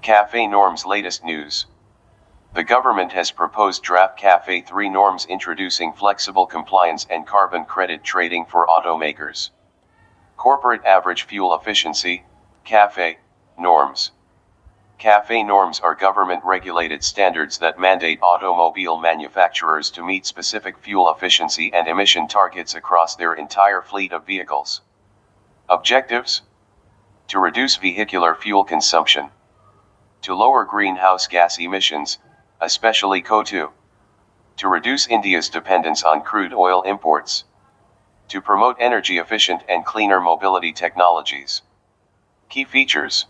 CAFE norms latest news. The government has proposed draft CAFE 3 norms introducing flexible compliance and carbon credit trading for automakers. Corporate average fuel efficiency, CAFE, norms. CAFE norms are government-regulated standards that mandate automobile manufacturers to meet specific fuel efficiency and emission targets across their entire fleet of vehicles. Objectives: to reduce vehicular fuel consumption, to lower greenhouse gas emissions, especially CO2, to reduce India's dependence on crude oil imports, to promote energy-efficient and cleaner mobility technologies. Key features: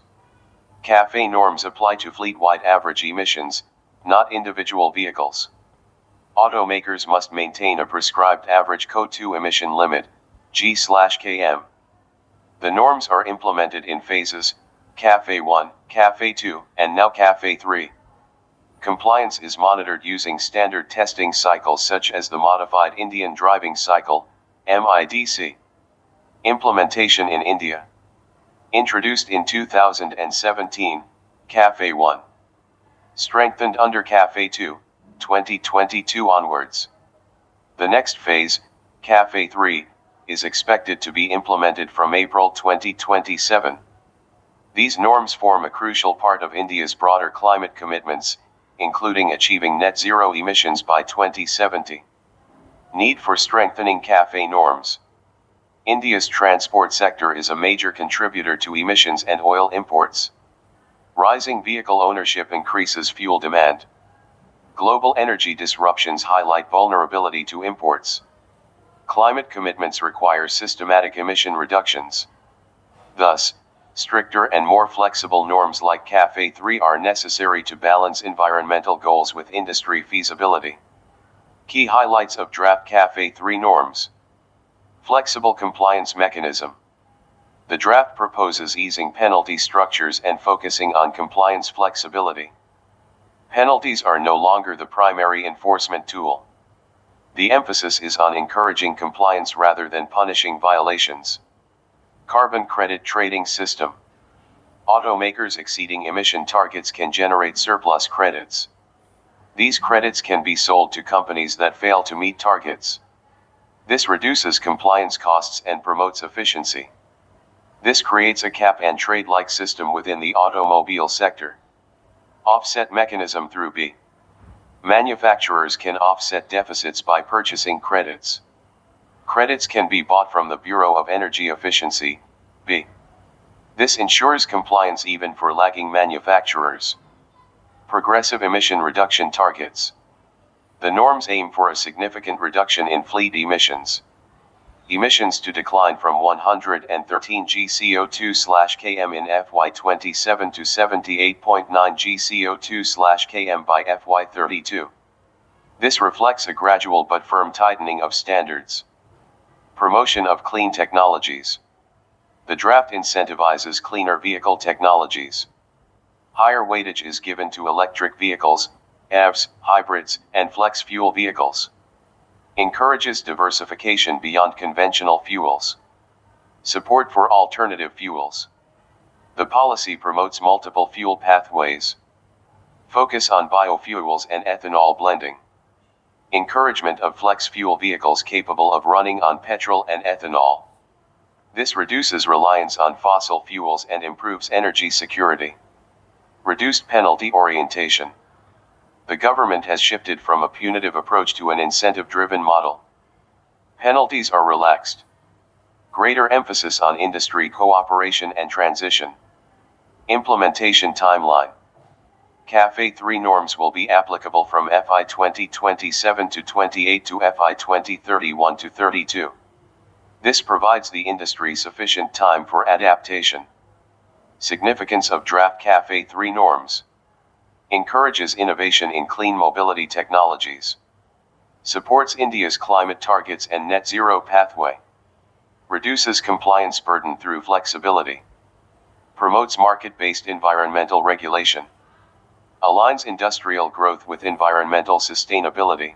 CAFE norms apply to fleet-wide average emissions, not individual vehicles. Automakers must maintain a prescribed average CO2 emission limit, G/km. The norms are implemented in phases, CAFE 1, CAFE 2, and now CAFE 3. Compliance is monitored using standard testing cycles such as the Modified Indian Driving Cycle, MIDC. Implementation in India. Introduced in 2017, CAFE 1. Strengthened under CAFE 2, 2022 onwards. The next phase, CAFE 3, is expected to be implemented from April 2027. These norms form a crucial part of India's broader climate commitments, including achieving net zero emissions by 2070. Need for strengthening CAFE norms. India's transport sector is a major contributor to emissions and oil imports. Rising vehicle ownership increases fuel demand. Global energy disruptions highlight vulnerability to imports. Climate commitments require systematic emission reductions. Thus, stricter and more flexible norms like CAFE 3 are necessary to balance environmental goals with industry feasibility. Key highlights of draft CAFE 3 norms. Flexible compliance mechanism. The draft proposes easing penalty structures and focusing on compliance flexibility. Penalties are no longer the primary enforcement tool. The emphasis is on encouraging compliance rather than punishing violations. Carbon credit trading system. Automakers exceeding emission targets can generate surplus credits. These credits can be sold to companies that fail to meet targets. This reduces compliance costs and promotes efficiency. This creates a cap-and-trade-like system within the automobile sector. Offset mechanism through B. Manufacturers can offset deficits by purchasing credits. Credits can be bought from the Bureau of Energy Efficiency, B. This ensures compliance even for lagging manufacturers. Progressive emission reduction targets. The norms aim for a significant reduction in fleet emissions. Emissions to decline from 113 gCO2/km in FY27 to 78.9 gCO2/km by FY32. This reflects a gradual but firm tightening of standards. Promotion of clean technologies. The draft incentivizes cleaner vehicle technologies. Higher weightage is given to electric vehicles, EVs, hybrids, and flex-fuel vehicles. Encourages diversification beyond conventional fuels. Support for alternative fuels. The policy promotes multiple fuel pathways. Focus on biofuels and ethanol blending. Encouragement of flex-fuel vehicles capable of running on petrol and ethanol. This reduces reliance on fossil fuels and improves energy security. Reduced penalty orientation. The government has shifted from a punitive approach to an incentive-driven model. Penalties are relaxed. Greater emphasis on industry cooperation and transition. Implementation timeline. CAFE 3 norms will be applicable from FY 2027 to 28 to FY 2031 to 32. This provides the industry sufficient time for adaptation. Significance of draft CAFE 3 norms. Encourages innovation in clean mobility technologies. Supports India's climate targets and net zero pathway. Reduces compliance burden through flexibility. Promotes market-based environmental regulation. Aligns industrial growth with environmental sustainability.